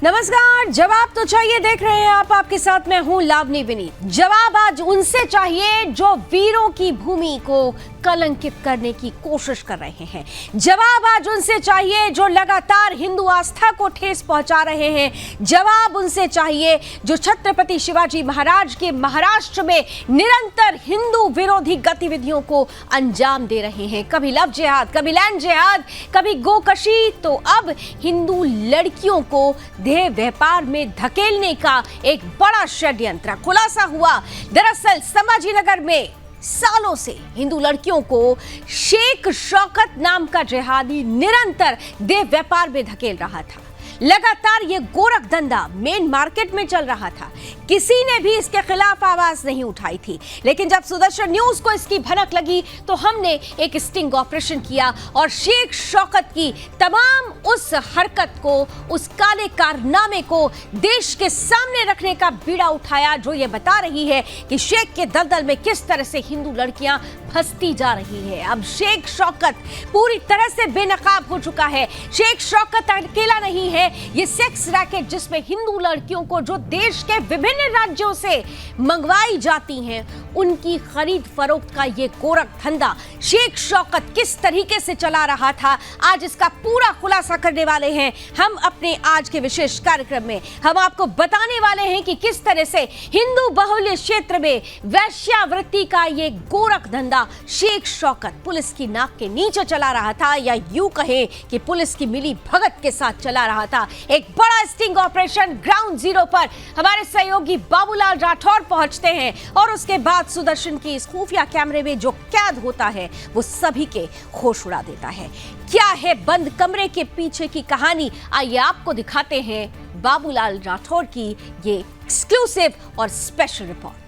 नमस्कार। जवाब तो चाहिए देख रहे हैं आप, आपके साथ मैं हूं लावनी विनीत। जवाब आज उनसे चाहिए जो वीरों की भूमि को कलंकित करने की कोशिश कर रहे हैं। जवाब आज उनसे चाहिए जो लगातार हिंदू आस्था को ठेस पहुंचा रहे हैं। जवाब उनसे चाहिए जो छत्रपति शिवाजी महाराज के महाराष्ट्र में निरंतर हिंदू विरोधी गतिविधियों को अंजाम दे रहे हैं। कभी लव जिहाद, कभी लैंड जिहाद, कभी गोकशी, तो अब हिंदू लड़कियों को देह व्यापार में धकेलने का एक बड़ा षड्यंत्र खुलासा हुआ। दरअसल संभाजीनगर में सालों से हिंदू लड़कियों को शेख शौकत नाम का जिहादी निरंतर देह व्यापार में धकेल रहा था। लगातार ये गोरख धंधा मेन मार्केट में चल रहा था। किसी ने भी इसके खिलाफ आवाज नहीं उठाई थी, लेकिन जब सुदर्शन न्यूज को इसकी भनक लगी तो हमने एक स्टिंग ऑपरेशन किया और शेख शौकत की तमाम उस हरकत को, उस काले कारनामे को देश के सामने रखने का बीड़ा उठाया, जो ये बता रही है कि शेख के दलदल में किस तरह से हिंदू लड़कियां फंसती जा रही है। अब शेख शौकत पूरी तरह से बेनकाब हो चुका है। शेख शौकत अकेला नहीं है, ये सेक्स रैकेट जिसमें हिंदू लड़कियों को जो देश के विभिन्न राज्यों से मंगवाई जाती हैं, उनकी खरीद फरोख्त का ये गोरख धंधा शेख शौकत किस तरीके से चला रहा था, आज इसका पूरा खुलासा करने वाले हैं हम अपने आज के विशेष कार्यक्रम में। हम आपको बताने वाले हैं कि किस तरह से हिंदू बहुल्य क्षेत्र में वैश्यावृत्ति का ये गोरख धंधा शेख शौकत पुलिस की नाक के नीचे चला रहा था, या यूं कहें कि पुलिस की मिली भगत के साथ चला रहा था। एक बड़ा स्टिंग ऑपरेशन ग्राउंड जीरो पर हमारे सहयोगी बाबूलाल राठौर पहुंचते हैं और उसके बाद सुदर्शन की इस खुफिया कैमरे में जो कैद होता है वो सभी के होश उड़ा देता है। क्या है बंद कमरे के पीछे की कहानी, आइए आपको दिखाते हैं बाबूलाल राठौर की ये एक्सक्लूसिव और स्पेशल रिपोर्ट।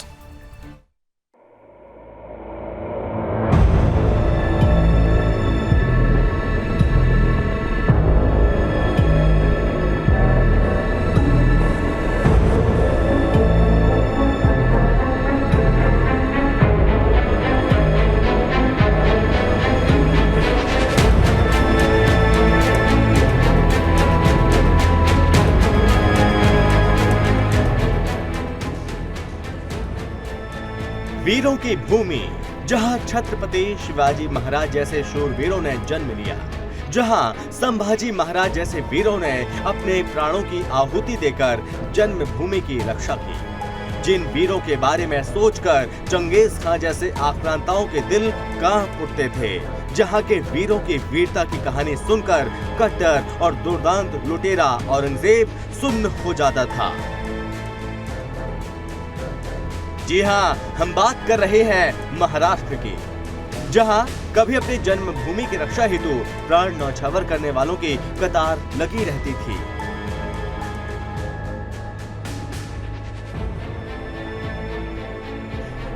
वीरों की भूमि, जहां छत्रपति शिवाजी महाराज जैसे शूरवीरों ने जन्म लिया, जहां संभाजी महाराज जैसे वीरों ने अपने प्राणों की आहुति देकर जन्मभूमि की रक्षा की, जिन वीरों के बारे में सोचकर चंगेज खान जैसे आक्रांताओं के दिल कांप उठते थे, जहां के वीरों की वीरता की कहानी सुनकर कट्टर और दुर्दांत लुटेरा औरंगजेब सुन्न हो जाता था। जी हाँ, हम बात कर रहे हैं महाराष्ट्र की, जहां कभी अपनी जन्मभूमि की रक्षा हेतु प्राण न्यौछावर करने वालों की कतार लगी रहती थी।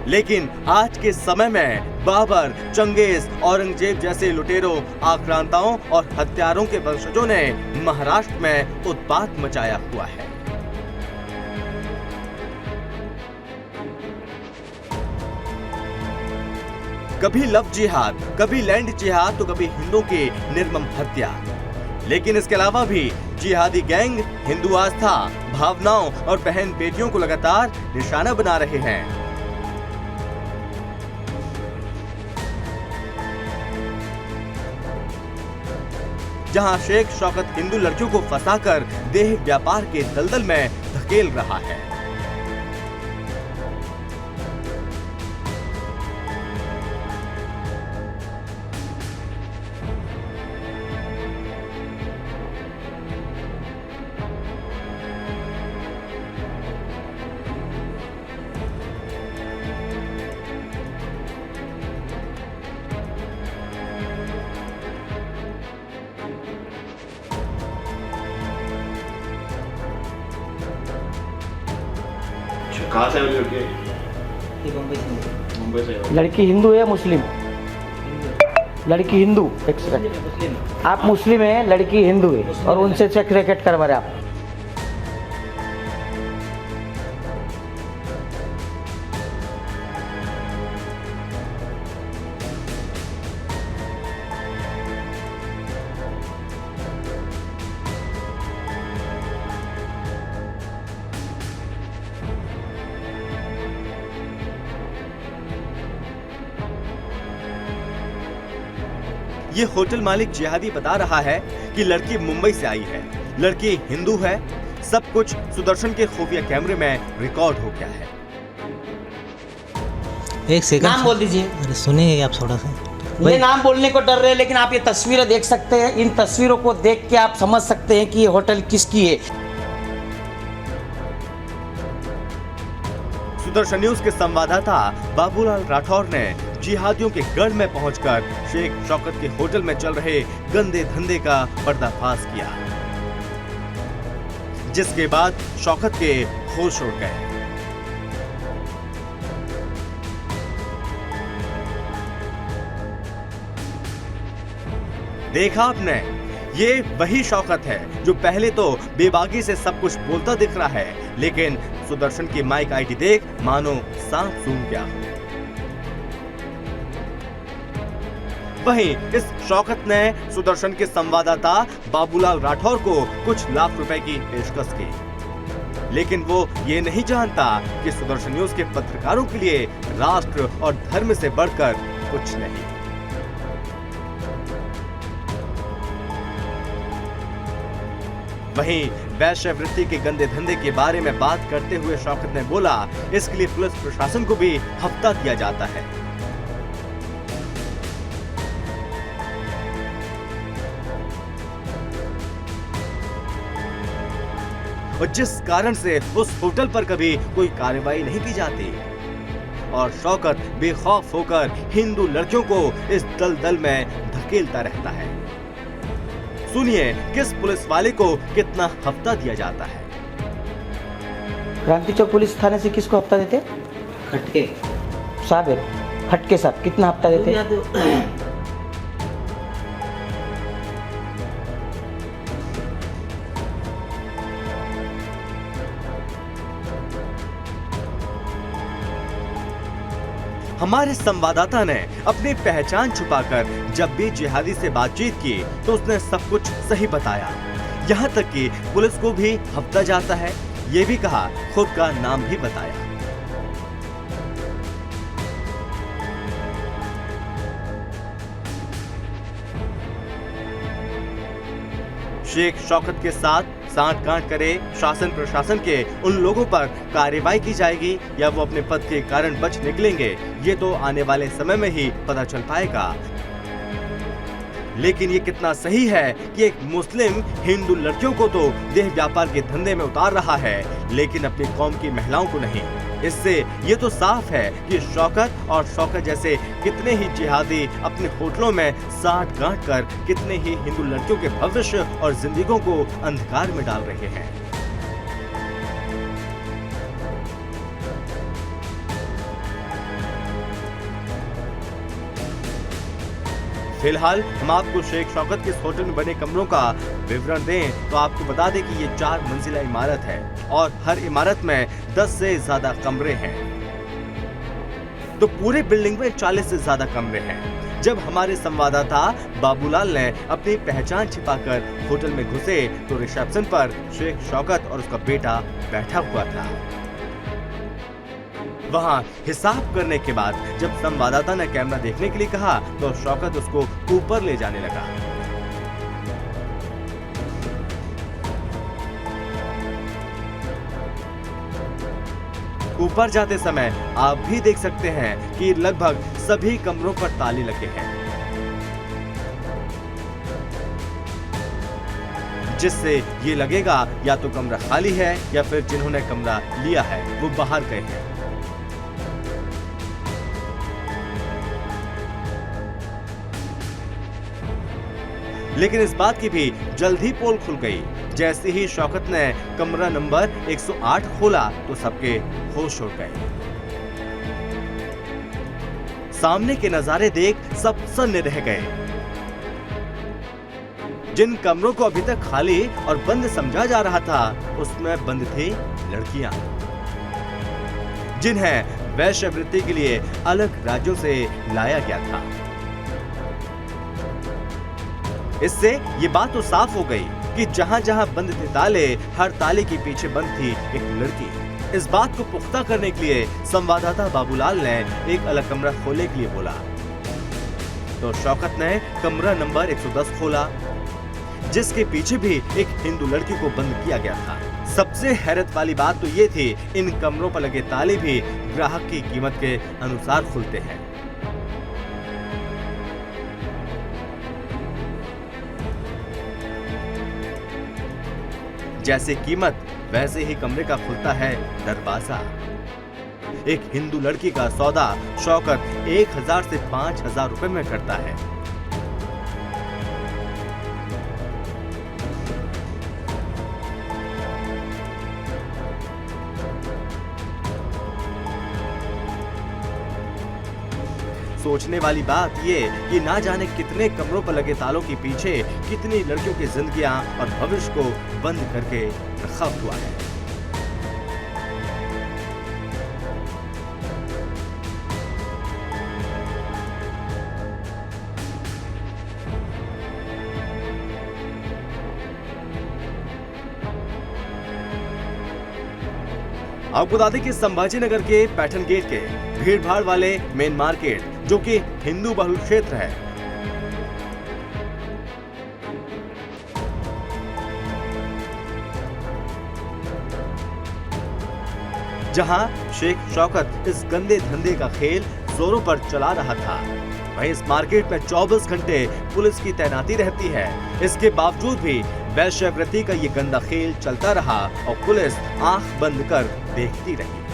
लेकिन आज के समय में बाबर, चंगेज, औरंगजेब जैसे लुटेरों, आक्रांताओं और हत्यारों के वंशजों ने महाराष्ट्र में उत्पात मचाया हुआ है। कभी लव जिहाद, कभी लैंड जिहाद, तो कभी हिंदुओं की निर्मम हत्या। लेकिन इसके अलावा भी जिहादी गैंग हिंदू आस्था, भावनाओं और बहन बेटियों को लगातार निशाना बना रहे हैं। जहां शेख शौकत हिंदू लड़कियों को फंसाकर देह व्यापार के दलदल में धकेल रहा है। कहाँ से लड़की? मुंबई से। लड़की हिंदू है मुस्लिम? लड़की हिंदू, एक सेकंड, आप मुस्लिम हैं, लड़की हिंदू है और उनसे सेक्स रैकेट करवा रहे आप। ये होटल मालिक जिहादी बता रहा है कि लड़की मुंबई से आई है, लड़की हिंदू है। सब कुछ सुदर्शन के खुफिया कैमरे में रिकॉर्ड हो गया है। एक सेकंड नाम बोल दीजिए। अरे सुनिए आप थोड़ा सा ये नाम बोलने को डर रहे हैं, लेकिन आप ये तस्वीरें देख सकते हैं। इन तस्वीरों को देख के आप समझ सकते हैं कि ये होटल किसकी है। सुदर्शन न्यूज के संवाददाता बाबूलाल राठौर ने जिहादियों के गढ़ में पहुंचकर शेख शौकत के होटल में चल रहे गंदे धंधे का पर्दाफाश किया, जिसके बाद शौकत के होश उड़ गए। देखा आपने, ये वही शौकत है जो पहले तो बेबाकी से सब कुछ बोलता दिख रहा है, लेकिन सुदर्शन की माइक आईडी देख मानो सांप सूंघ गया। वहीं इस शौकत ने सुदर्शन के संवाददाता बाबूलाल राठौर को कुछ लाख रुपए की पेशकश की, लेकिन वो ये नहीं जानता कि सुदर्शन न्यूज के पत्रकारों के लिए राष्ट्र और धर्म से बढ़कर कुछ नहीं। वहीं वैश्यवृत्ति के गंदे धंधे के बारे में बात करते हुए शौकत ने बोला, इसके लिए पुलिस प्रशासन को भी हफ्ता दिया जाता है। और जिस कारण से उस होटल पर कभी कोई कार्रवाई नहीं की जाती, और शौकत बेखौफ होकर हिंदू लड़कियों को इस दलदल में धकेलता रहता है। सुनिए किस पुलिस वाले को कितना हफ्ता दिया जाता है। क्रांति चौक पुलिस थाने से किसको हफ्ता देते? हटके साहब, हटके साहब कितना हफ्ता देते? हमारे संवाददाता ने अपनी पहचान छुपाकर जब भी जिहादी से बातचीत की तो उसने सब कुछ सही बताया। यहाँ तक कि पुलिस को भी हफ्ता जाता है, ये भी कहा, खुद का नाम भी बताया। शेख शौकत के साथ सांठ-गांठ करे शासन प्रशासन के उन लोगों पर कार्रवाई की जाएगी या वो अपने पद के कारण बच निकलेंगे, ये तो आने वाले समय में ही पता चल पाएगा। लेकिन ये कितना सही है कि एक मुस्लिम हिंदू लड़कियों को तो देह व्यापार के धंधे में उतार रहा है, लेकिन अपनी कौम की महिलाओं को नहीं। इससे ये तो साफ है कि शौकत और शौकत जैसे कितने ही जिहादी अपने होटलों में साठ गांठ कर कितने ही हिंदू लड़कियों के भविष्य और जिंदगियों को अंधकार में डाल रहे हैं। फिलहाल हम आपको शेख शौकत के इस होटल में बने कमरों का विवरण दें तो आपको बता दें कि ये 4 मंजिला इमारत है और हर इमारत में 10 से ज्यादा कमरे हैं, तो पूरे बिल्डिंग में 40 से ज्यादा कमरे हैं। जब हमारे संवाददाता बाबूलाल ने अपनी पहचान छिपाकर होटल में घुसे तो रिसेप्शन पर शेख शौकत और उसका बेटा बैठा हुआ था। वहाँ हिसाब करने के बाद जब संवाददाता ने कैमरा देखने के लिए कहा तो शौकत उसको ऊपर ले जाने लगा। ऊपर जाते समय आप भी देख सकते हैं कि लगभग सभी कमरों पर ताले लगे हैं, जिससे ये लगेगा या तो कमरा खाली है या फिर जिन्होंने कमरा लिया है वो बाहर गए हैं। लेकिन इस बात की भी जल्द ही पोल खुल गई। जैसे ही शौकत ने कमरा नंबर 108 खोला तो सबके होश उड़ गए। सामने के नजारे देख सब सन्न रह गए। जिन कमरों को अभी तक खाली और बंद समझा जा रहा था उसमें बंद थी लड़कियां, जिन्हें वैश्यवृत्ति के लिए अलग राज्यों से लाया गया था। इससे ये बात तो साफ हो गई कि जहां जहां बंद थे ताले, हर ताले के पीछे बंद थी एक लड़की। इस बात को पुख्ता करने के लिए संवाददाता बाबूलाल ने एक अलग कमरा खोलने के लिए बोला। तो शौकत ने कमरा नंबर 110 खोला, जिसके पीछे भी एक हिंदू लड़की को बंद किया गया था। सबसे हैरत वाली बात तो ये थी, इन कमरों पर लगे ताले भी ग्राहक की कीमत के अनुसार खुलते हैं। जैसे कीमत वैसे ही कमरे का खुलता है दरवाजा। एक हिंदू लड़की का सौदा शौकत 1000 से 5000 रुपए में करता है। सोचने वाली बात ये कि ना जाने कितने कमरों पर लगे तालों के पीछे कितनी लड़कियों की जिंदगियां और भविष्य को बंद करके रखा हुआ है। आपको बता दें कि संभाजी नगर के पैठन गेट के भीड़भाड़ वाले मेन मार्केट, जो कि हिंदू बहुल क्षेत्र है, जहां शेख शौकत इस गंदे धंधे का खेल जोरों पर चला रहा था, वहीं इस मार्केट में 24 घंटे पुलिस की तैनाती रहती है। इसके बावजूद भी वैश्यावृत्ति का ये गंदा खेल चलता रहा और पुलिस आंख बंद कर देखती रही।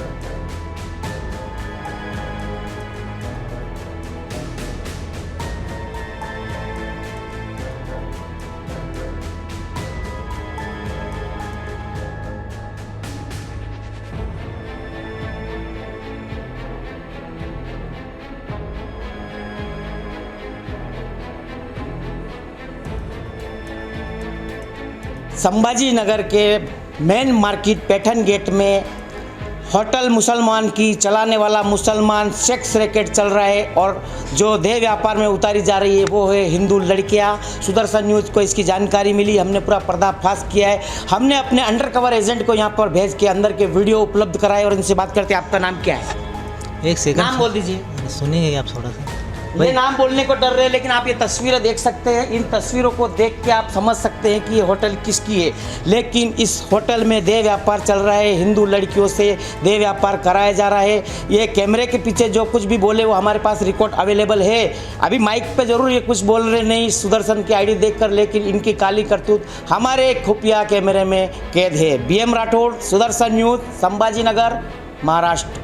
संभाजी नगर के मेन मार्केट पैठन गेट में होटल मुसलमान की चलाने वाला मुसलमान सेक्स रैकेट चल रहा है और जो देह व्यापार में उतारी जा रही है वो है हिंदू लड़कियां। सुदर्शन न्यूज़ को इसकी जानकारी मिली, हमने पूरा पर्दाफाश किया है। हमने अपने अंडरकवर एजेंट को यहाँ पर भेज के अंदर के वीडियो उपलब्ध कराए और इनसे बात करते हैं। आपका नाम क्या है? एक सेकंड नाम बोल दीजिए। सुनिए आप थोड़ा सा। ये नाम बोलने को डर रहे हैं, लेकिन आप ये तस्वीरें देख सकते हैं। इन तस्वीरों को देख के आप समझ सकते हैं कि ये होटल किसकी है। लेकिन इस होटल में देह व्यापार चल रहा है, हिंदू लड़कियों से देह व्यापार कराया जा रहा है। ये कैमरे के पीछे जो कुछ भी बोले वो हमारे पास रिकॉर्ड अवेलेबल है। अभी माइक पे जरूर ये कुछ बोल रहे नहीं सुदर्शन की आईडी देखकर, लेकिन इनकी काली करतूत हमारे खुफिया कैमरे में कैद है। BM Rathore, Sudarshan news, Sambhaji Nagar, Maharashtra.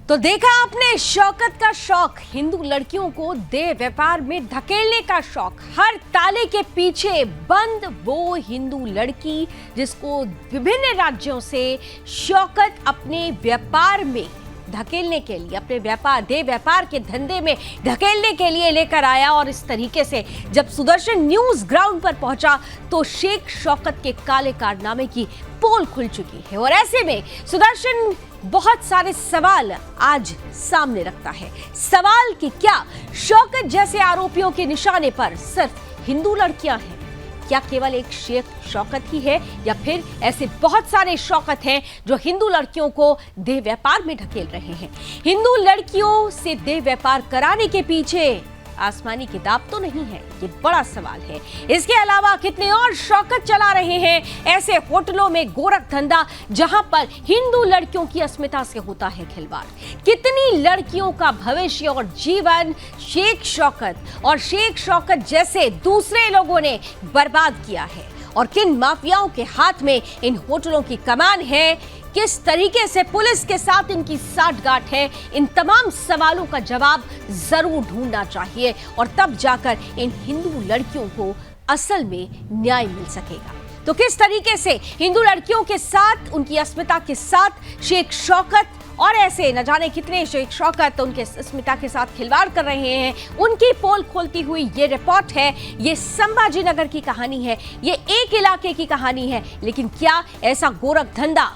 तो देखा आपने शौकत का शौक, हिंदू लड़कियों को देह व्यापार में धकेलने का शौक। हर ताले के पीछे बंद वो हिंदू लड़की जिसको विभिन्न राज्यों से शौकत अपने व्यापार में धकेलने के लिए, अपने व्यापार देह व्यापार के धंधे में धकेलने के लिए लेकर आया। और इस तरीके से जब सुदर्शन न्यूज़ ग्राउंड पर पहुंचा तो शेख शौकत के काले कारनामे की पोल खुल चुकी है। और ऐसे में सुदर्शन बहुत सारे सवाल आज सामने रखता है। सवाल कि क्या शौकत जैसे आरोपियों के निशाने पर सिर्फ हिंदू लड़कियां हैं? क्या केवल एक शेख शौकत ही है या फिर ऐसे बहुत सारे शौकत हैं जो हिंदू लड़कियों को देह व्यापार में ढकेल रहे हैं? हिंदू लड़कियों से देह व्यापार कराने के पीछे आसमानी किताब तो नहीं है, ये बड़ा सवाल है। इसके अलावा कितने और शौकत चला रहे हैं ऐसे होटलों में गोरख धंधा जहां पर हिंदू लड़कियों की अस्मिता से होता है खिलवाड़? कितनी लड़कियों का भविष्य और जीवन शेख शौकत और शेख शौकत जैसे दूसरे लोगों ने बर्बाद किया है? और किन माफियाओं के हाथ में इन होटलों की कमान है? किस तरीके से पुलिस के साथ इनकी साठगांठ है? इन तमाम सवालों का जवाब जरूर ढूंढना चाहिए और तब जाकर इन हिंदू लड़कियों को असल में न्याय मिल सकेगा। तो किस तरीके से हिंदू लड़कियों के साथ, उनकी अस्मिता के साथ शेख शौकत और ऐसे न जाने कितने शेख शौकत उनके अस्मिता के साथ खिलवाड़ कर रहे हैं, उनकी पोल खोलती हुई ये रिपोर्ट है। ये संभाजी नगर की कहानी है, ये एक इलाके की कहानी है, लेकिन क्या ऐसा गोरख धंधा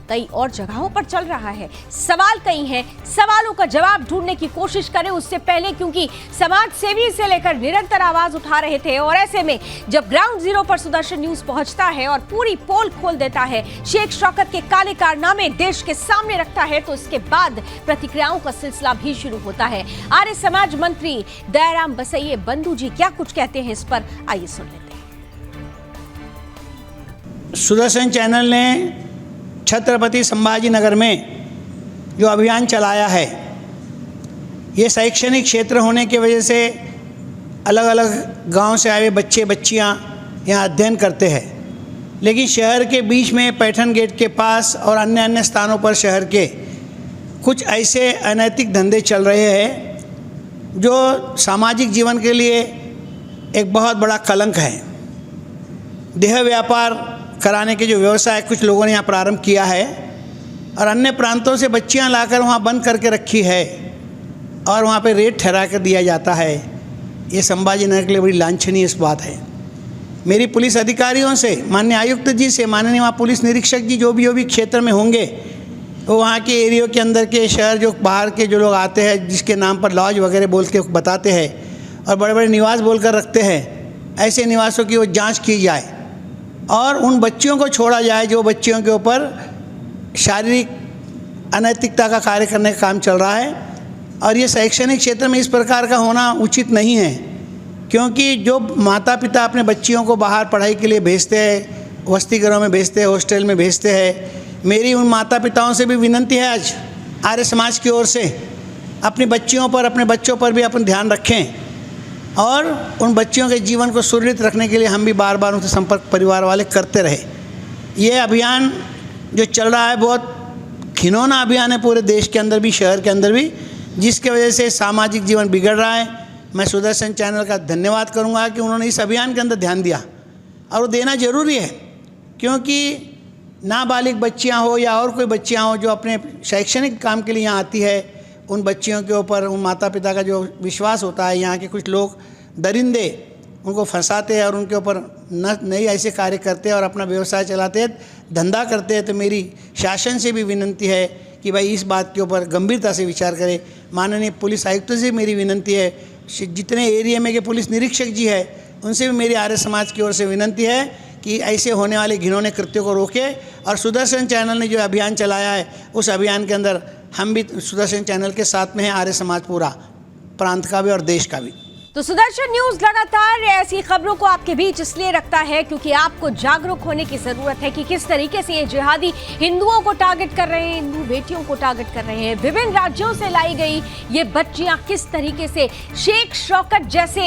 कई और जगहों पर चल रहा है? सवाल कई हैं, सवालों का जवाब ढूंढने की कोशिश करें उससे पहले, क्योंकि समाज सेवी से लेकर निरंतर आवाज उठा रहे थे। और ऐसे में जब ग्राउंड जीरो पर सुदर्शन न्यूज पहुंचता है और पूरी पोल खोल देता है, शेख शौकत के काले कारनामे देश के सामने रखता है, तो इसके बाद प्रतिक्रियाओं का सिलसिला भी शुरू होता है। आर्य समाज मंत्री दयाराम बसैये बंधु जी क्या कुछ कहते हैं इस पर, आइए सुन लेते हैं। सुदर्शन चैनल ने छत्रपति संभाजी नगर में जो अभियान चलाया है, ये शैक्षणिक क्षेत्र होने की वजह से अलग अलग गांव से आए बच्चे बच्चियां यहाँ अध्ययन करते हैं, लेकिन शहर के बीच में पैठन गेट के पास और अन्य अन्य स्थानों पर शहर के कुछ ऐसे अनैतिक धंधे चल रहे हैं जो सामाजिक जीवन के लिए एक बहुत बड़ा कलंक है। देह व्यापार कराने के जो व्यवसाय कुछ लोगों ने यहाँ प्रारंभ किया है और अन्य प्रांतों से बच्चियाँ लाकर वहाँ बंद करके रखी है और वहाँ पे रेट ठहरा कर दिया जाता है, ये संभाजी नगर के लिए बड़ी लांछनीय इस बात है। मेरी पुलिस अधिकारियों से, माननीय आयुक्त जी से, माननीय वहाँ पुलिस निरीक्षक जी जो भी क्षेत्र में होंगे, वो वहाँ के एरियो के अंदर के शहर जो बाहर के जो लोग आते हैं जिसके नाम पर लॉज वगैरह बोल के बताते हैं और बड़े बड़े निवास बोल कर रखते हैं, ऐसे निवासों की वो जाँच की जाए और उन बच्चियों को छोड़ा जाए जो बच्चियों के ऊपर शारीरिक अनैतिकता का कार्य करने का काम चल रहा है। और ये शैक्षणिक क्षेत्र में इस प्रकार का होना उचित नहीं है, क्योंकि जो माता पिता अपने बच्चियों को बाहर पढ़ाई के लिए भेजते हैं, वसती घरों में भेजते हैं, हॉस्टल में भेजते हैं, मेरी उन माता पिताओं से भी विनंती है आज आर्य समाज की ओर से, अपनी बच्चियों पर, अपने बच्चों पर भी अपन ध्यान रखें और उन बच्चियों के जीवन को सुरक्षित रखने के लिए हम भी बार बार उनसे संपर्क परिवार वाले करते रहे। ये अभियान जो चल रहा है बहुत घिनौना अभियान है पूरे देश के अंदर भी, शहर के अंदर भी, जिसके वजह से सामाजिक जीवन बिगड़ रहा है। मैं सुदर्शन चैनल का धन्यवाद करूंगा कि उन्होंने इस अभियान के अंदर ध्यान दिया और वो देना ज़रूरी है, क्योंकि नाबालिग बच्चियाँ हो या और कोई बच्चियाँ हो जो अपने शैक्षणिक काम के लिए यहाँ आती है, उन बच्चियों के ऊपर उन माता पिता का जो विश्वास होता है, यहाँ के कुछ लोग दरिंदे उनको फंसाते हैं और उनके ऊपर नई ऐसे कार्य करते हैं और अपना व्यवसाय चलाते हैं, धंधा करते हैं। तो मेरी शासन से भी विनंती है कि भाई इस बात के ऊपर गंभीरता से विचार करें। माननीय पुलिस आयुक्त से मेरी विनंती है, जितने एरिया में के पुलिस निरीक्षक जी है उनसे भी मेरी आर्य समाज की ओर से विनंती है कि ऐसे होने वाले घिनौने कृत्यों को रोके। और सुदर्शन चैनल ने जो अभियान चलाया है, उस अभियान के अंदर हम भी सुदर्शन चैनल के साथ में हैं, आर्य समाज पूरा प्रांत का भी और देश का भी। तो सुदर्शन न्यूज लगातार ऐसी खबरों को आपके बीच इसलिए रखता है क्योंकि आपको जागरूक होने की जरूरत है कि किस तरीके से ये जिहादी हिंदुओं को टारगेट कर रहे हैं, हिंदू बेटियों को टारगेट कर रहे हैं। विभिन्न राज्यों से लाई गई ये बच्चियां किस तरीके से शेख शौकत जैसे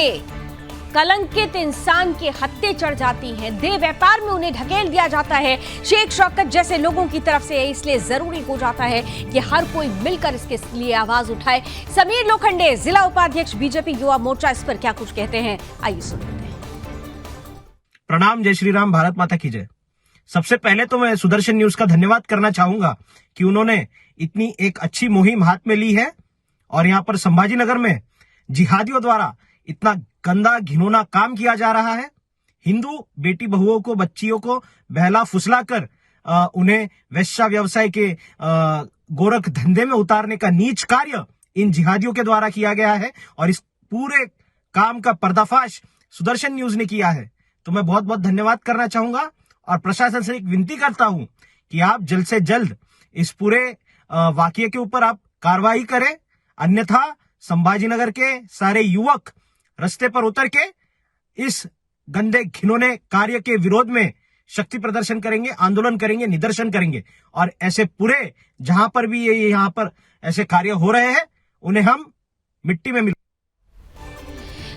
कलंकित इंसान के हत्थे चढ़ जाती हैं, देह व्यापार में उन्हें ढकेल दिया जाता है शेख शौकत जैसे लोगों की तरफ से। इसलिए जरूरी हो जाता है कि हर कोई मिलकर इसके लिए आवाज उठाए। समीर लोखंडे, जिला उपाध्यक्ष बीजेपी युवा मोर्चा, इस पर क्या कुछ कहते हैं, आइए सुनते हैं। प्रणाम, जय श्री राम, भारत माता की जय। सबसे पहले तो मैं सुदर्शन न्यूज का धन्यवाद करना चाहूंगा कि उन्होंने इतनी एक अच्छी मुहिम हाथ में ली है और यहाँ पर संभाजी नगर में जिहादियों द्वारा इतना गंदा घिनौना काम किया जा रहा है। हिंदू बेटी बहुओं को, बच्चियों को बहला फुसला कर उन्हें वेश्या व्यवसाय के गोरख धंधे में उतारने का नीच कार्य इन जिहादियों के द्वारा किया गया है और इस पूरे काम का पर्दाफाश सुदर्शन न्यूज ने किया है। तो मैं बहुत बहुत धन्यवाद करना चाहूंगा और प्रशासन से एक विनती करता हूं कि आप जल्द से जल्द इस पूरे वाकये के ऊपर आप कार्रवाई करें, अन्यथा संभाजी नगर के सारे युवक रास्ते पर उतर के इस गंदे घिनौने कार्य के विरोध में शक्ति प्रदर्शन करेंगे, आंदोलन करेंगे, निदर्शन करेंगे और ऐसे पूरे जहां पर भी ये यहाँ पर ऐसे कार्य हो रहे हैं उन्हें हम मिट्टी में मिल।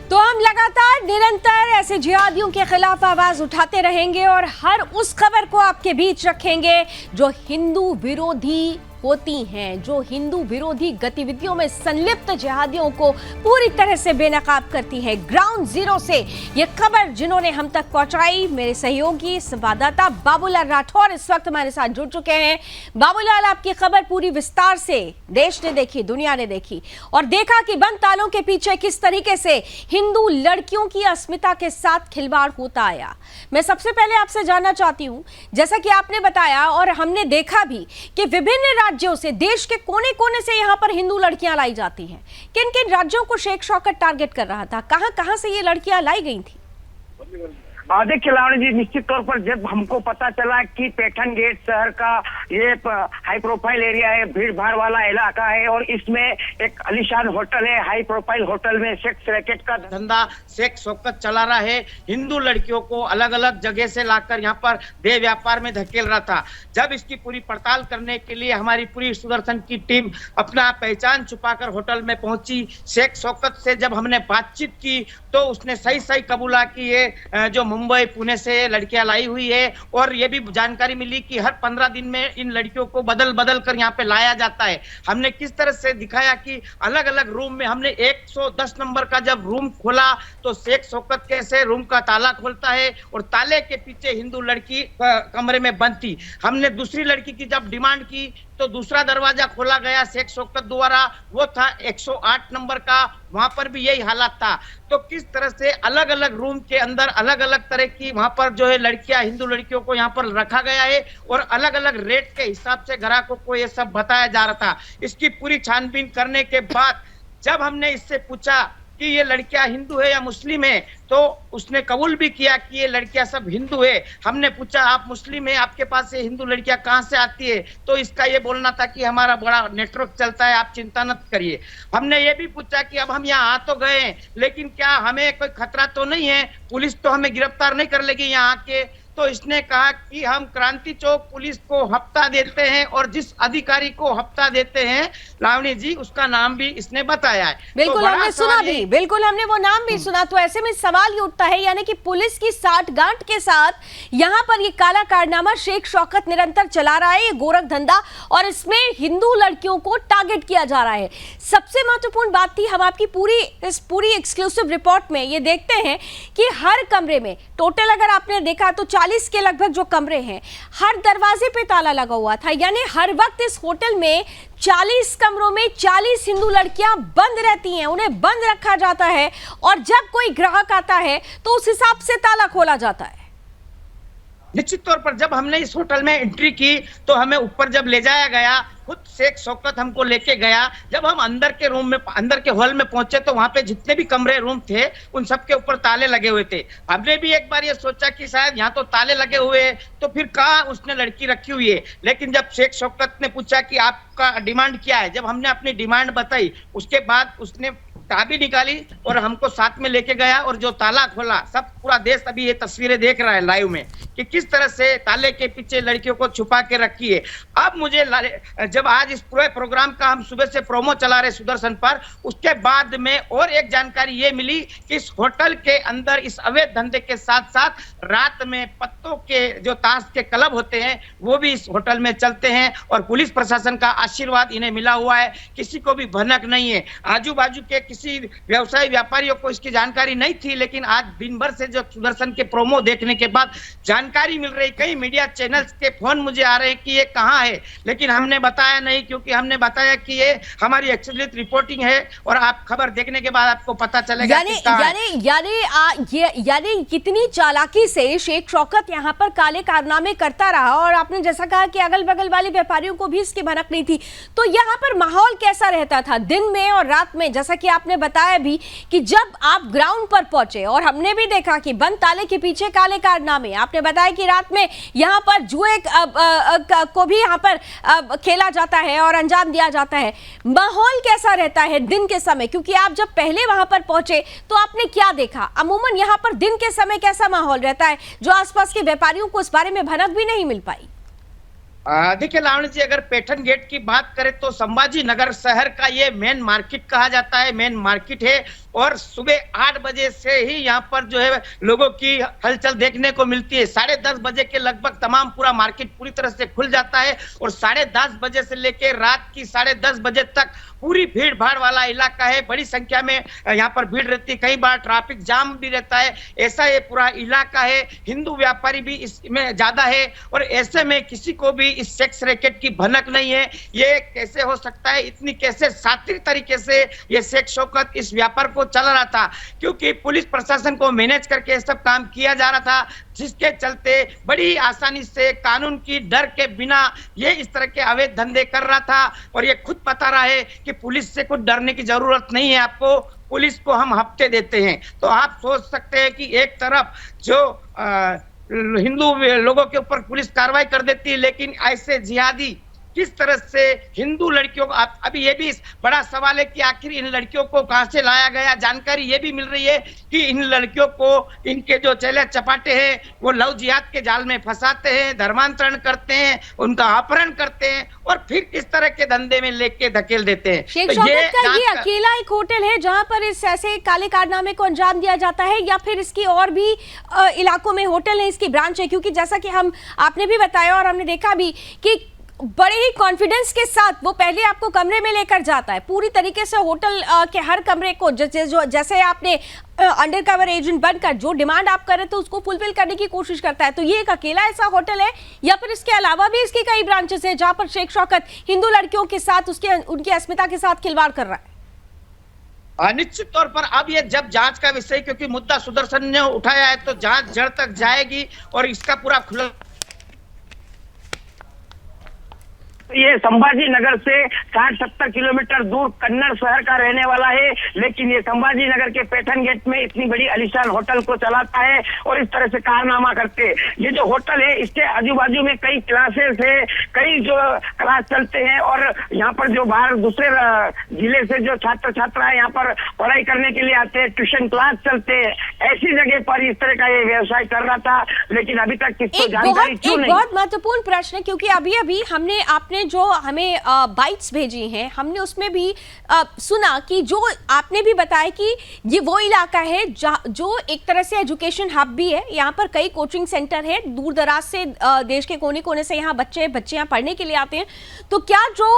तो हम लगातार निरंतर ऐसे जिहादियों के खिलाफ आवाज उठाते रहेंगे और हर उस खबर को आपके बीच रखेंगे जो हिंदू विरोधी होती हैं, जो हिंदू विरोधी गतिविधियों में संलिप्त जिहादियों को पूरी तरह से बेनकाब करती है। ग्राउंड जीरो से ये खबर जिन्होंने हम तक पहुंचाई, मेरे सहयोगी संवाददाता बाबूलाल राठौर इस वक्त हमारे साथ जुड़ चुके हैं। बाबूलाल, आपकी खबर पूरी विस्तार से देश ने देखी, दुनिया ने देखी और देखा कि बंद तालों के पीछे किस तरीके से हिंदू लड़कियों की अस्मिता के साथ खिलवाड़ होता आया। मैं सबसे पहले आपसे जानना चाहती हूं, जैसा कि आपने बताया और हमने देखा भी कि विभिन्न राज्यों से, देश के कोने कोने से यहां पर हिंदू लड़कियां लाई जाती हैं। किन किन राज्यों को शेख शौकत टारगेट कर रहा था, कहां कहां से ये लड़कियां लाई गई थी? देखिए लावणी जी, निश्चित तौर पर जब हमको पता चला कि पैठन गेट शहर का ये हाई प्रोफाइल एरिया है, भीड़ भाड़ वाला इलाका है और इसमें एक आलीशान होटल है, हाई प्रोफाइल होटल में सेक्स रैकेट का धंधा शेख शौकत चला रहा है। हिंदू लड़कियों को अलग अलग जगह से लाकर यहाँ पर देह व्यापार में धकेल रहा था। जब इसकी पूरी पड़ताल करने के लिए हमारी पूरी सुदर्शन की टीम अपना पहचान छुपाकर होटल में पहुंची, शेख शौकत से जब हमने बातचीत की तो उसने सही सही कबूला कि ये जो मुंबई पुणे से लड़कियां लाई हुई है और ये भी जानकारी मिली कि हर 15 दिन में इन लड़कियों को बदल बदल कर यहाँ पे लाया जाता है। हमने किस तरह से दिखाया कि अलग अलग रूम में हमने 110 नंबर का जब रूम खोला तो शेख शौकत कैसे रूम का ताला खोलता है और ताले के पीछे हिंदू लड़की कमरे में बंद थी। हमने दूसरी लड़की की जब डिमांड की तो दूसरा दरवाजा खोला गया शेख शौकत द्वारा, वो था 108 नंबर का, वहां पर भी यही हालात था। तो किस तरह से अलग अलग रूम के अंदर अलग अलग तरह की वहां पर जो है लड़कियां, हिंदू लड़कियों को यहाँ पर रखा गया है और अलग अलग रेट के हिसाब से ग्राहकों को ये सब बताया जा रहा था। इसकी पूरी छानबीन करने के बाद जब हमने इससे पूछा कि ये लड़कियां हिंदू है या मुस्लिम है तो उसने कबूल भी किया कि ये लड़कियां सब हिंदू है। हमने पूछा आप मुस्लिम है, आपके पास ये हिंदू लड़कियां कहां से आती है, तो इसका ये बोलना था कि हमारा बड़ा नेटवर्क चलता है, आप चिंता मत करिए। हमने ये भी पूछा कि अब हम यहाँ आ तो गए लेकिन क्या हमें कोई खतरा तो नहीं है, पुलिस तो हमें गिरफ्तार नहीं कर लेगी यहाँ आके। तो इसने कहा कि हम क्रांति चौक पुलिस को हफ्ता देते हैं और जिस अधिकारी को हफ्ता देते हैं लावणी जी उसका नाम भी इसने बताया है। बिल्कुल तो हमने सुना भी, बिल्कुल हमने वो नाम भी सुना। तो ऐसे में सवाल ये उठता है, यानी कि पुलिस की साठगांठ के साथ यहाँ पर ये काला कारनामा शेख शौकत निरंतर चला रहा है, ये गोरख धंधा, और इसमें हिंदू लड़कियों को टारगेट किया जा रहा है। सबसे महत्वपूर्ण बात थी, हम आपकी पूरी एक्सक्लूसिव रिपोर्ट में ये देखते हैं कि हर कमरे में टोटल अगर आपने देखा तो 40 के लगभग जो कमरे हैं, हर दरवाजे पे ताला लगा हुआ था। यानी हर वक्त इस होटल में 40 कमरों में 40 हिंदू लड़कियां बंद रहती हैं, उन्हें बंद रखा जाता है और जब कोई ग्राहक आता है तो उस हिसाब से ताला खोला जाता है। निश्चित तौर पर जब हमने इस होटल में एंट्री की तो हमें ऊपर जब ले जाया गया, खुद शेख शौकत हमको लेके गया। जब हम अंदर के रूम में, अंदर के हॉल में पहुंचे तो वहां पे जितने भी कमरे रूम थे उन सब के ऊपर ताले लगे हुए थे। हमने भी एक बार ये सोचा कि शायद यहाँ तो ताले लगे हुए हैं तो फिर कहाँ उसने लड़की रखी हुई है। लेकिन जब शेख शौकत ने पूछा कि आपका डिमांड क्या है, जब हमने अपनी डिमांड बताई उसके बाद उसने चाबी निकाली और हमको साथ में लेके गया और जो ताला खोला, सब पूरा देश अभी ये तस्वीरें देख रहा है लाइव में कि किस तरह से ताले के पीछे लड़कियों को छुपा के रखी है। अब मुझे जब आज इस पूरे प्रोग्राम का हम सुबह से प्रोमो चला रहे सुदर्शन पर, उसके बाद में और एक जानकारी ये मिली कि इस होटल के अंदर इस अवैध धंधे के साथ साथ रात में पत्तों के जो ताश के क्लब होते हैं वो भी इस होटल में चलते हैं और पुलिस प्रशासन का आशीर्वाद इन्हें मिला हुआ है। किसी को भी भनक नहीं है, आजू बाजू के किसी व्यवसायी व्यापारियों को इसकी जानकारी नहीं थी, लेकिन आज दिन भर से जो सुदर्शन के प्रोमो देखने के बाद जानकारी मिल रही। कई मीडिया चैनल्स के फोन मुझे आ रहे हैं कि ये कहाँ है, लेकिन हमने बताया नहीं क्योंकि हमने बताया कि ये हमारी एक्सक्लूसिव रिपोर्टिंग है और आप खबर देखने के बाद आपको पता चलेगा। यानी कितनी चालाकी से शेख शौकत यहाँ पर काले कारनामे करता रहा और आपने जैसा कहा कि अगल बगल वाले व्यापारियों को भी इसकी भनक नहीं थी। तो यहाँ पर माहौल कैसा रहता था दिन में और रात में? जैसा कि आपने बताया भी कि जब आप ग्राउंड पर पहुंचे और हमने भी देखा कि बंद ताले के पीछे काले कारनामे, आपने बताया कि रात में यहाँ पर जुए को भी यहाँ पर खेला जाता है और अंजाम दिया जाता है। माहौल कैसा रहता है दिन के समय, क्योंकि आप जब पहले वहां पर पहुंचे तो आपने क्या देखा? अमूमन यहाँ पर दिन के समय कैसा माहौल रहता है जो आसपास के व्यापारियों को इस बारे में भनक भी नहीं मिल पाई? देखिए लावणी जी, अगर पैठन गेट की बात करें तो संभाजी नगर शहर का ये मेन मार्केट कहा जाता है, मेन मार्केट है और सुबह 8 बजे से ही यहाँ पर जो है लोगों की हलचल देखने को मिलती है। 10:30 बजे के लगभग तमाम पूरा मार्केट पूरी तरह से खुल जाता है और 10:30 बजे से लेकर रात की 10:30 बजे तक पूरी भीड़ भाड़ वाला इलाका है। बड़ी संख्या में यहाँ पर भीड़ रहती है, कई बार ट्रैफिक जाम भी रहता है। ऐसा ये पूरा इलाका है, हिंदू व्यापारी भी इसमें ज्यादा है और ऐसे में किसी को भी इस सेक्स रैकेट की भनक नहीं है। ये कैसे हो सकता है, इतनी कैसे सात्विक तरीके से ये शेख शौकत इस व्यापार को चल रहा था, क्योंकि पुलिस प्रशासन को मैनेज करके सब काम किया जा रहा था, जिसके चलते बड़ी आसानी से कानून की डर के बिना ये इस तरह के अवैध धंधे कर रहा था। और ये खुद बता रहा है कि पुलिस से कुछ डरने की जरूरत नहीं है, आपको पुलिस को हम हफ्ते देते हैं। तो आप सोच सकते हैं कि एक तरफ जो हिंदू लोगों के ऊपर पुलिस कार्रवाई कर देती है, लेकिन ऐसे जिहादी किस तरह से हिंदू लड़कियों को, अभी ये भी बड़ा सवाल है कि आखिर इन लड़कियों को कहां से लाया गया। जानकारी ये भी मिल रही है कि इन लड़कियों को इनके जो चेले चपाटे हैं वो लव जिहाद के जाल में फंसाते हैं, धर्मांतरण करते हैं, उनका अपहरण करते हैं और फिर किस तरह के धंधे में लेके धकेल देते हैं। शेख शौकत का ये अकेला एक होटल है जहां पर इस ऐसे काले कारनामे को अंजाम दिया जाता है, या फिर इसकी और भी इलाकों में होटल है, इसकी ब्रांच है? क्योंकि जैसा कि आपने भी बताया और हमने देखा भी कि बड़े ही कॉन्फिडेंस के साथ वो पहले आपको कमरे में लेकर जाता है, पूरी तरीके से होटल के हर कमरे को जैसे आपने अंडर कवर एजेंट बनकर जो डिमांड आप कर रहे थे उसको फुलफिल करने की कोशिश करता है। तो ये एक अकेला ऐसा होटल है या फिर इसके अलावा भी इसकी कई ब्रांचेस हैं जहां पर शेख शौकत हिंदू लड़कियों के साथ उनकी अस्मिता के साथ खिलवाड़ कर रहा है? निश्चित तौर पर अब ये जब जांच का विषय, क्योंकि मुद्दा सुदर्शन ने उठाया है, तो जांच जड़ तक जाएगी और इसका पूरा खुला। ये संभाजी नगर से 60-70 किलोमीटर दूर कन्नड़ शहर का रहने वाला है, लेकिन ये संभाजी नगर के पैठन गेट में इतनी बड़ी आलीशान होटल को चलाता है और इस तरह से कारनामा करते। ये जो होटल है इसके आजू बाजू में कई क्लासेस है, कई जो क्लास चलते हैं और यहाँ पर जो बाहर दूसरे जिले से जो छात्र छात्रा है यहाँ पर पढ़ाई करने के लिए आते हैं, ट्यूशन क्लास चलते हैं। ऐसी जगह पर इस तरह का ये व्यवसाय कर रहा था, लेकिन अभी तक किसको जानकारी क्यों नहीं? बहुत महत्वपूर्ण प्रश्न है, क्योंकि अभी हमने आपने जो हमें बाइट्स भेजी हैं, हमने उसमें भी सुना कि जो आपने भी बताया कि ये वो इलाका है जो एक तरह से एजुकेशन हब भी है। यहाँ पर कई कोचिंग सेंटर है, दूर दराज से देश के कोने कोने से यहाँ बच्चियाँ पढ़ने के लिए आते हैं। तो क्या जो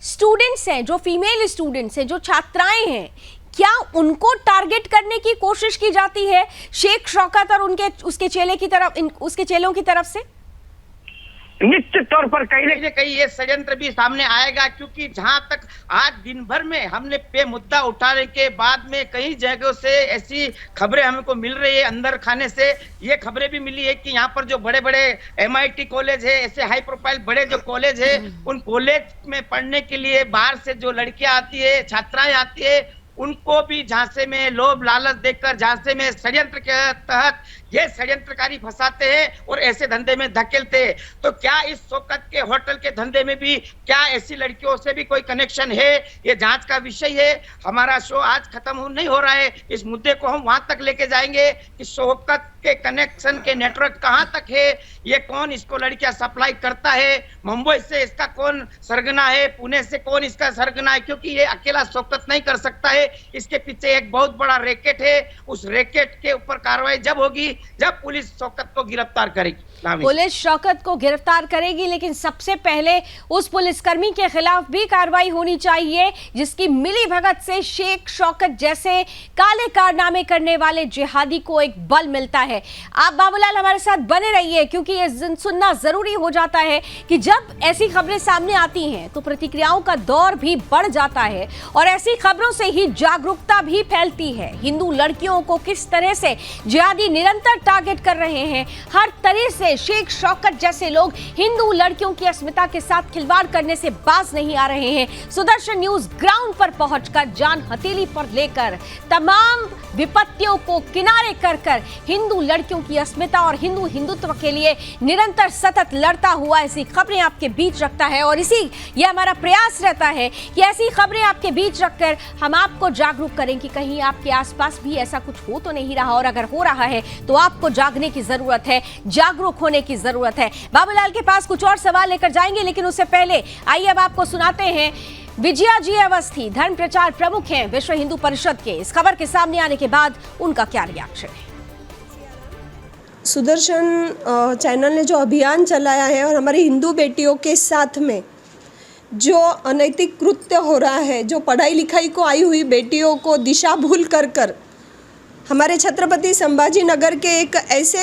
स्टूडेंट्स हैं, जो फीमेल स्टूडेंट्स हैं, जो छात्राएं हैं, क्या उनको टारगेट करने की कोशिश की जाती है शेख शौकत और उसके चेलों की तरफ से? निश्चित तौर पर कहीं न कहीं ये षड्यंत्र भी सामने आएगा, क्योंकि जहां तक आज दिन भर में हमने पे मुद्दा उठाने के बाद में कई जगहों से ऐसी खबरें हमको मिल रही है, अंदर खाने से ये खबरें भी मिली है कि यहाँ पर जो बड़े बड़े MIT कॉलेज है, ऐसे हाई प्रोफाइल बड़े जो कॉलेज है, उन कॉलेज में पढ़ने के लिए बाहर से जो लड़कियां आती है, छात्राएं आती है, उनको भी झांसे में लोभ लालच देकर झांसे में षड्यंत्र के तहत ये षड्यंत्रकारी फंसाते हैं और ऐसे धंधे में धकेलते हैं। तो क्या इस शौकत के होटल के धंधे में भी क्या ऐसी लड़कियों से भी कोई कनेक्शन है? ये जांच का विषय है। हमारा शो आज खत्म नहीं हो रहा है, इस मुद्दे को हम वहां तक लेके जाएंगे कि शौकत के कनेक्शन के नेटवर्क कहां तक है, ये कौन इसको लड़कियां सप्लाई करता है, मुंबई से इसका कौन सरगना है, पुणे से कौन इसका सरगना है, क्योंकि ये अकेला शौकत नहीं कर सकता है, इसके पीछे एक बहुत बड़ा रैकेट है। उस रैकेट के ऊपर कार्रवाई जब होगी जब पुलिस शौकत को गिरफ्तार करेगी। पुलिस शौकत को गिरफ्तार करेगी, लेकिन सबसे पहले उस पुलिसकर्मी के खिलाफ भी कार्रवाई होनी चाहिए जिसकी मिली भगत से शेख शौकत जैसे काले कारनामे करने वाले जिहादी को एक बल मिलता है। आप बाबूलाल हमारे साथ बने रहिए, क्योंकि ये सुनना जरूरी हो जाता है कि जब ऐसी खबरें सामने आती हैं तो प्रतिक्रियाओं का दौर भी बढ़ जाता है और ऐसी खबरों से ही जागरूकता भी फैलती है। हिंदू लड़कियों को किस तरह से जिहादी निरंतर टारगेट कर रहे हैं, हर तरह से शेख शौकत जैसे लोग हिंदू लड़कियों की अस्मिता के साथ खिलवाड़ करने से बाज नहीं आ रहे हैं। सुदर्शन न्यूज ग्राउंड पर पहुंचकर जान हथेली पर लेकर तमाम विपत्तियों को किनारे कर हिंदू लड़कियों की अस्मिता और हिंदुत्व के लिए निरंतर सतत लड़ता हुआ ऐसी खबरें आपके बीच रखता है। और ये हमारा प्रयास रहता है कि ऐसी खबरें आपके बीच रखकर हम आपको जागरूक करें कि कहीं आपके आसपास भी ऐसा कुछ हो तो नहीं रहा, और अगर हो रहा है तो आपको जागने की जरूरत है। जागरूक जागरूक होने की जरूरत है। बाबूलाल के पास कुछ और सवाल लेकर जाएंगे, लेकिन उससे पहले आइए अब आपको सुनाते हैं विजया जी अवस्थी, धर्म प्रचार प्रमुख हैं विश्व हिंदू परिषद के। इस खबर के सामने आने के बाद उनका क्या रिएक्शन है। सुदर्शन चैनल ने जो अभियान चलाया है और हमारी हिंदू बेटियों के साथ में जो अनैतिक कृत्य हो रहा है, जो पढ़ाई लिखाई को आई हुई बेटियों को दिशा भूल कर हमारे छत्रपति संभाजी नगर के एक ऐसे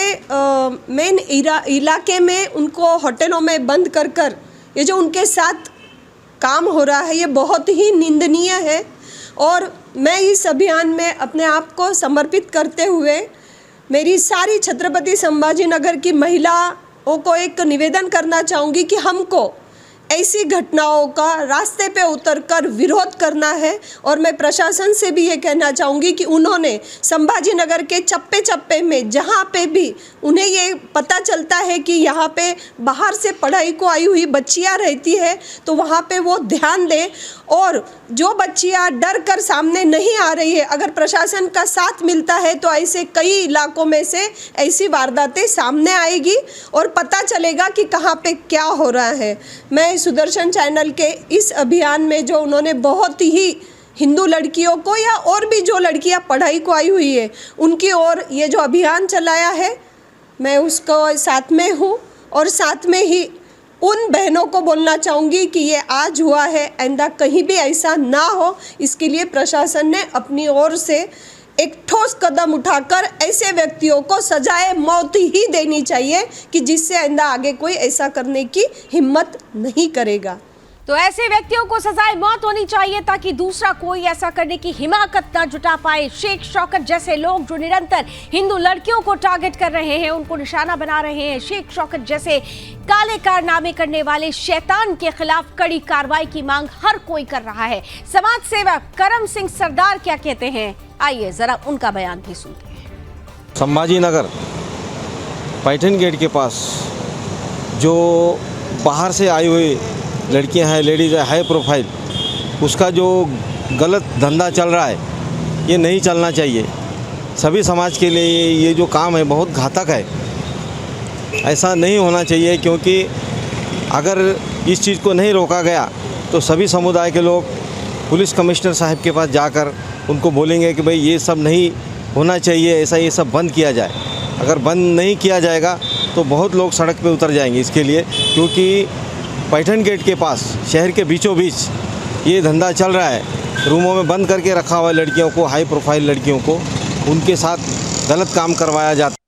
मेन इलाके में उनको होटलों में बंद कर ये जो उनके साथ काम हो रहा है, ये बहुत ही निंदनीय है। और मैं इस अभियान में अपने आप को समर्पित करते हुए मेरी सारी छत्रपति संभाजी नगर की महिलाओं को एक निवेदन करना चाहूँगी कि हमको ऐसी घटनाओं का रास्ते पे उतरकर विरोध करना है। और मैं प्रशासन से भी ये कहना चाहूँगी कि उन्होंने संभाजी नगर के चप्पे चप्पे में जहाँ पे भी उन्हें ये पता चलता है कि यहाँ पे बाहर से पढ़ाई को आई हुई बच्चियाँ रहती है, तो वहाँ पे वो ध्यान दें। और जो बच्चियाँ डर कर सामने नहीं आ रही है, अगर प्रशासन का साथ मिलता है तो ऐसे कई इलाकों में से ऐसी वारदातें सामने आएगी और पता चलेगा कि कहाँ पे क्या हो रहा है। मैं सुदर्शन चैनल के इस अभियान में जो उन्होंने बहुत ही हिंदू लड़कियों को या और भी जो लड़कियां पढ़ाई को आई हुई है उनकी ओर ये जो अभियान चलाया है, मैं उसको साथ में हूँ। और साथ में ही उन बहनों को बोलना चाहूँगी कि ये आज हुआ है, आइंदा कहीं भी ऐसा ना हो, इसके लिए प्रशासन ने अपनी ओर से एक ठोस कदम उठाकर ऐसे व्यक्तियों को सजाए मौत ही देनी चाहिए कि जिससे आइंदा आगे कोई ऐसा करने की हिम्मत नहीं करेगा। तो ऐसे व्यक्तियों को सजाए मौत होनी चाहिए ताकि दूसरा कोई ऐसा करने की हिम्मत ना जुटा पाए। शेख शौकत जैसे लोग जो निरंतर हिंदू लड़कियों को टारगेट कर रहे हैं, उनको निशाना बना रहे हैं, शेख शौकत जैसे काले कारनामे करने वाले शैतान के खिलाफ कड़ी कार्रवाई की मांग हर कोई कर रहा है। समाज सेवक करम सिंह सरदार क्या कहते हैं, आइए जरा उनका बयान भी सुनते हैं। संभाजी नगर पैठन गेट के पास जो बाहर से आई हुई लड़कियां हैं, लेडीज़ है, हाई प्रोफाइल, उसका जो गलत धंधा चल रहा है ये नहीं चलना चाहिए। सभी समाज के लिए ये जो काम है बहुत घातक है, ऐसा नहीं होना चाहिए। क्योंकि अगर इस चीज़ को नहीं रोका गया तो सभी समुदाय के लोग पुलिस कमिश्नर साहब के पास जाकर उनको बोलेंगे कि भाई ये सब नहीं होना चाहिए, ऐसा ये सब बंद किया जाए। अगर बंद नहीं किया जाएगा तो बहुत लोग सड़क पे उतर जाएंगे इसके लिए। क्योंकि पैठन गेट के पास शहर के बीचों बीच ये धंधा चल रहा है, रूमों में बंद करके रखा हुआ है लड़कियों को, हाई प्रोफाइल लड़कियों को उनके साथ गलत काम करवाया जाता है।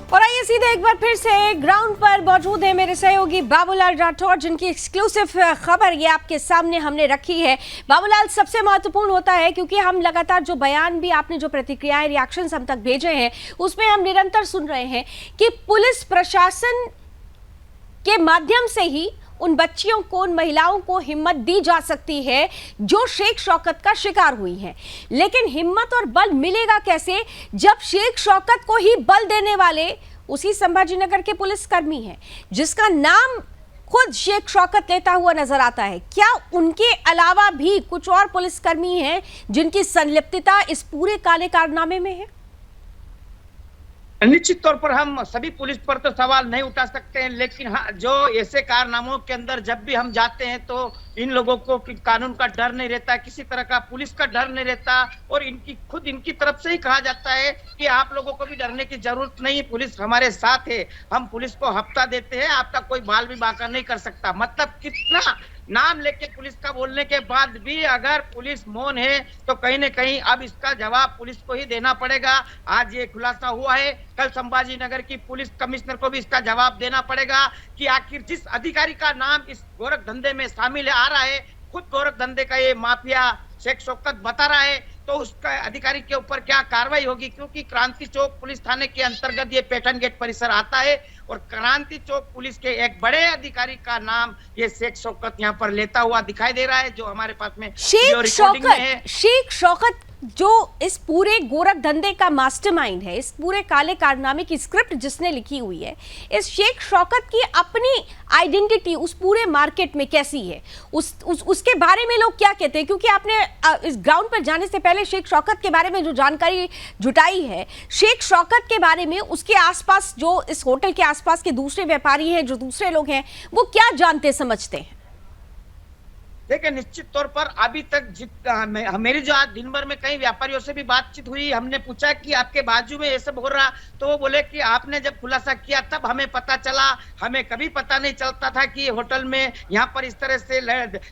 और आइए सीधे एक बार फिर से ग्राउंड पर मौजूद है मेरे सहयोगी बाबूलाल राठौर, जिनकी एक्सक्लूसिव खबर ये आपके सामने हमने रखी है। बाबूलाल, सबसे महत्वपूर्ण होता है क्योंकि हम लगातार जो बयान भी आपने जो प्रतिक्रियाएं रिएक्शंस हम तक भेजे हैं उसमें हम निरंतर सुन रहे हैं कि पुलिस प्रशासन के माध्यम से ही उन बच्चियों को, उन महिलाओं को हिम्मत दी जा सकती है जो शेख शौकत का शिकार हुई हैं। लेकिन हिम्मत और बल मिलेगा कैसे जब शेख शौकत को ही बल देने वाले उसी संभाजी नगर के पुलिसकर्मी हैं, जिसका नाम खुद शेख शौकत लेता हुआ नजर आता है। क्या उनके अलावा भी कुछ और पुलिसकर्मी हैं जिनकी संलिप्तता इस पूरे काले कारनामे में है? निश्चित तौर पर हम सभी पुलिस पर तो सवाल नहीं उठा सकते हैं, लेकिन हाँ, जो ऐसे कारनामों के अंदर जब भी हम जाते हैं तो इन लोगों को कानून का डर नहीं रहता, किसी तरह का पुलिस का डर नहीं रहता। और इनकी तरफ से ही कहा जाता है कि आप लोगों को भी डरने की जरूरत नहीं, पुलिस हमारे साथ है, हम पुलिस को हफ्ता देते हैं, आपका कोई बाल भी बांका नहीं कर सकता। मतलब कितना नाम लेके पुलिस का बोलने के बाद भी अगर पुलिस मौन है तो कहीं न कहीं अब इसका जवाब पुलिस को ही देना पड़ेगा। आज ये खुलासा हुआ है, कल संभाजी नगर की पुलिस कमिश्नर को भी इसका जवाब देना पड़ेगा कि आखिर जिस अधिकारी का नाम इस गोरख धंधे में शामिल आ रहा है, खुद गोरख धंधे का ये माफिया शेख शौकत बता रहा है, तो उसका अधिकारी के ऊपर क्या कार्रवाई होगी। क्योंकि क्रांति चौक पुलिस थाने के अंतर्गत ये पैठन गेट परिसर आता है और क्रांति चौक पुलिस के एक बड़े अधिकारी का नाम ये शेख शौकत यहाँ पर लेता हुआ दिखाई दे रहा है, जो हमारे पास में शेख शौकत जो इस पूरे गोरख धंधे का मास्टरमाइंड है, इस पूरे काले कारनामे की स्क्रिप्ट जिसने लिखी हुई है, इस शेख शौकत की अपनी आइडेंटिटी उस पूरे मार्केट में कैसी है, उसके बारे में लोग क्या कहते हैं? क्योंकि आपने इस ग्राउंड पर जाने से पहले शेख शौकत के बारे में जो जानकारी जुटाई है, शेख शौकत के बारे में उसके आसपास जो इस होटल के आसपास के दूसरे व्यापारी हैं, जो दूसरे लोग हैं, वो क्या जानते समझते हैं? देखिए, निश्चित तौर पर अभी तक मेरी जो आज दिन भर में कई व्यापारियों से भी बातचीत हुई, हमने पूछा कि आपके बाजू में ये सब हो रहा, तो वो बोले कि आपने जब खुलासा किया तब हमें पता चला, हमें कभी पता नहीं चलता था कि होटल में यहाँ पर इस तरह से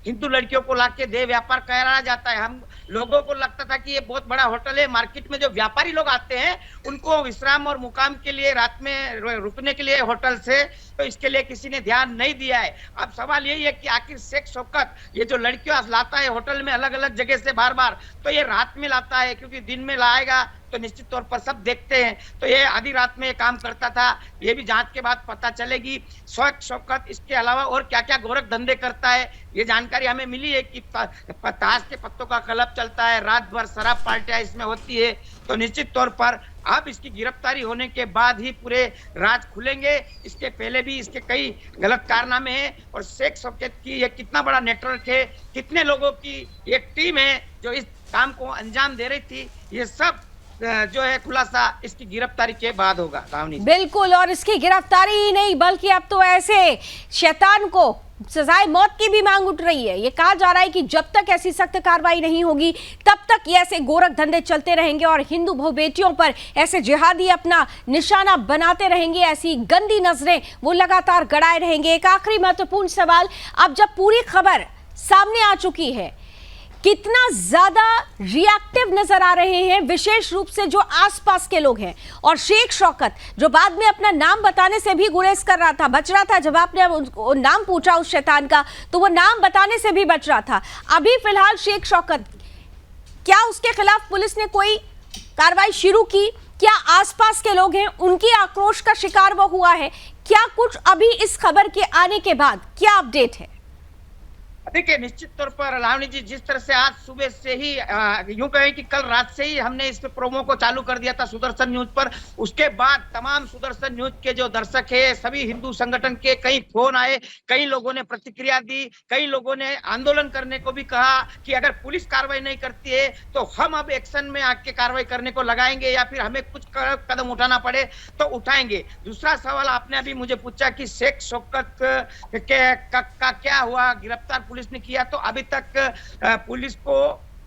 हिंदू लड़कियों को लाके देह व्यापार कराया जाता है। हम लोगों को लगता था कि ये बहुत बड़ा होटल है, मार्केट में जो व्यापारी लोग आते हैं उनको विश्राम और मुकाम के लिए, रात में रुकने के लिए होटल से, तो इसके लिए किसी ने ध्यान नहीं दिया है। अब सवाल यही है कि आखिर शेख शौकत ये जो लड़कियों लाता है होटल में अलग अलग जगह से बार बार, तो ये रात में लाता है, क्योंकि दिन में लाएगा तो निश्चित तौर पर सब देखते हैं, तो ये आधी रात में ये काम करता था। ये भी जांच के बाद पता चलेगी। शेख शौकत इसके अलावा और क्या क्या गोरख धंधे करता है, ये जानकारी हमें मिली है कि ताश के पत्तों का क्लब चलता है, रात भर शराब पार्टियां इसमें होती है। तो निश्चित तौर पर अब इसकी गिरफ्तारी होने के बाद ही पूरे राज खुलेंगे। इसके पहले भी इसके कई गलत कारनामे हैं, और शेख शौकत की ये कितना बड़ा नेटवर्क है, कितने लोगों की एक टीम है जो इस काम को अंजाम दे रही थी, ये सब जो है खुलासा इसकी गिरफ्तारी के बाद होगा। बिल्कुल, और इसकी गिरफ्तारी ही नहीं बल्कि अब तो ऐसे शैतान को सजाए मौत की भी मांग उठ रही है। ये कहा जा रहा है कि जब तक ऐसी सख्त कार्रवाई नहीं होगी तब तक ये ऐसे गोरख धंधे चलते रहेंगे और हिंदू बहु बेटियों पर ऐसे जिहादी अपना निशाना बनाते रहेंगे, ऐसी गंदी नजरें वो लगातार गड़ाए रहेंगे। एक आखिरी महत्वपूर्ण सवाल, अब जब पूरी खबर सामने आ चुकी है, कितना ज्यादा रिएक्टिव नजर आ रहे हैं विशेष रूप से जो आसपास के लोग हैं, और शेख शौकत जो बाद में अपना नाम बताने से भी गुरेज कर रहा था, बच रहा था। जब आपने नाम पूछा उस शैतान का तो वो नाम बताने से भी बच रहा था। अभी फिलहाल शेख शौकत, क्या उसके खिलाफ पुलिस ने कोई कार्रवाई शुरू की? क्या आसपास के लोग हैं उनकी आक्रोश का शिकार वो हुआ है? क्या कुछ अभी इस खबर के आने के बाद क्या अपडेट है? देखिए, निश्चित तौर पर लावनी जी, जिस तरह से आज सुबह से ही यूं कहें कि कल रात से ही हमने इस प्रोमो को चालू कर दिया था सुदर्शन न्यूज पर, उसके बाद तमाम सुदर्शन न्यूज के जो दर्शक है, सभी हिंदू संगठन के कई फोन आए, कई लोगों ने प्रतिक्रिया दी, कई लोगों ने आंदोलन करने को भी कहा कि अगर पुलिस कार्रवाई नहीं करती है तो हम अब एक्शन में आके कार्रवाई करने को लगाएंगे, या फिर हमें कुछ कदम उठाना पड़े तो उठाएंगे। दूसरा सवाल आपने अभी मुझे पूछा कि शेख शौकत का क्या हुआ, गिरफ्तार पुलिस ने किया, तो अभी तक पुलिस को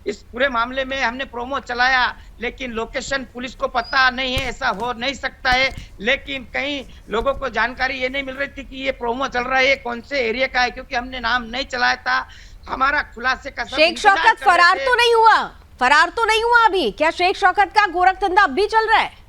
इस पूरे मामले में हमने प्रोमो चलाया, लेकिन लोकेशन पुलिस को पता नहीं है, ऐसा हो नहीं सकता है। लेकिन कई लोगों को जानकारी ये नहीं मिल रही थी कि ये प्रोमो चल रहा है, कौन से एरिया का है, क्योंकि हमने नाम नहीं चलाया था। हमारा खुलासे का शेख शौकत फरार तो नहीं हुआ? फरार तो नहीं हुआ अभी? क्या शेख शौकत का गोरख धंधा अब भी चल रहा है?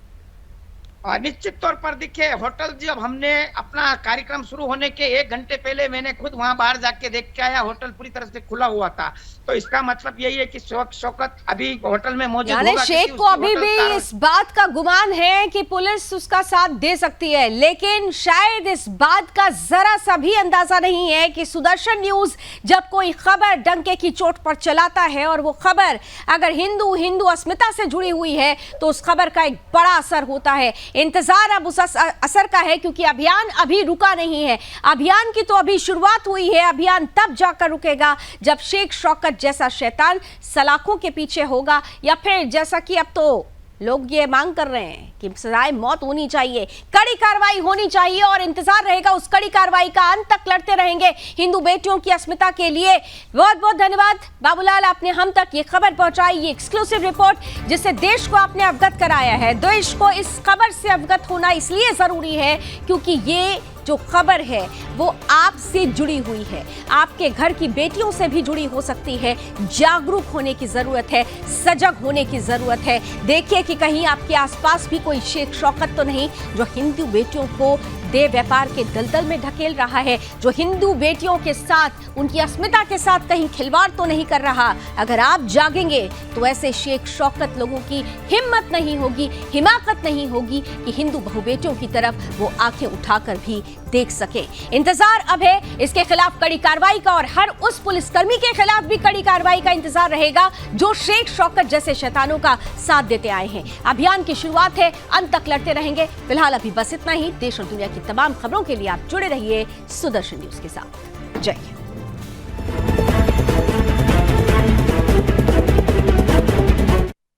निश्चित तौर पर देखिए, होटल जब हमने अपना कार्यक्रम शुरू होने के 1 घंटे पहले मैंने खुद वहां बाहर जाके देख के आया, होटल पूरी तरह से खुला हुआ था। तो इसका मतलब यही है कि शौकत अभी होटल में मौजूद होगा। शेख को अभी भी इस बात का गुमान है कि पुलिस उसका साथ दे सकती है, लेकिन शायद इस बात का जरा सा भी अंदाजा नहीं है कि सुदर्शन न्यूज जब कोई खबर डंके की चोट पर चलाता है और वो खबर अगर हिंदू अस्मिता से जुड़ी हुई है तो उस खबर का एक बड़ा असर होता है। इंतजार अब उस असर का है, क्योंकि अभियान अभी रुका नहीं है। अभियान की तो अभी शुरुआत हुई है, अभियान तब जाकर रुकेगा जब शेख शौकत जैसा शैतान सलाखों के पीछे होगा, या फिर जैसा कि अब तो लोग ये मांग कर रहे हैं कि सजाए मौत होनी चाहिए, कड़ी कार्रवाई होनी चाहिए, और इंतजार रहेगा उस कड़ी कार्रवाई का। अंत तक लड़ते रहेंगे हिंदू बेटियों की अस्मिता के लिए। बहुत बहुत धन्यवाद बाबूलाल, आपने हम तक ये खबर पहुंचाई, ये एक्सक्लूसिव रिपोर्ट जिससे देश को आपने अवगत कराया है। देश को इस खबर से अवगत होना इसलिए जरूरी है क्योंकि ये जो खबर है वो आपसे जुड़ी हुई है, आपके घर की बेटियों से भी जुड़ी हो सकती है। जागरूक होने की जरूरत है, सजग होने की जरूरत है। देखिए कि कहीं आपके आसपास भी कोई शेख शौकत तो नहीं जो हिंदू बेटियों को देह व्यापार के दलदल में ढकेल रहा है, जो हिंदू बेटियों के साथ, उनकी अस्मिता के साथ कहीं खिलवाड़ तो नहीं कर रहा। अगर आप जागेंगे तो ऐसे शेख शौकत लोगों की हिम्मत नहीं होगी, हिमाकत नहीं होगी कि हिंदू बहु बेटियों की तरफ वो आंखें उठाकर भी देख सके। इंतजार अब है इसके खिलाफ कड़ी कार्रवाई का और हर उस पुलिसकर्मी के खिलाफ भी कड़ी कार्रवाई का इंतजार रहेगा जो शेख शौकत जैसे शैतानों का साथ देते आए हैं। अभियान की शुरुआत है, अंत तक लड़ते रहेंगे। फिलहाल अभी बस इतना ही। देश और दुनिया की तमाम खबरों के लिए आप जुड़े रहिए सुदर्शन न्यूज के साथ। जय हिंद।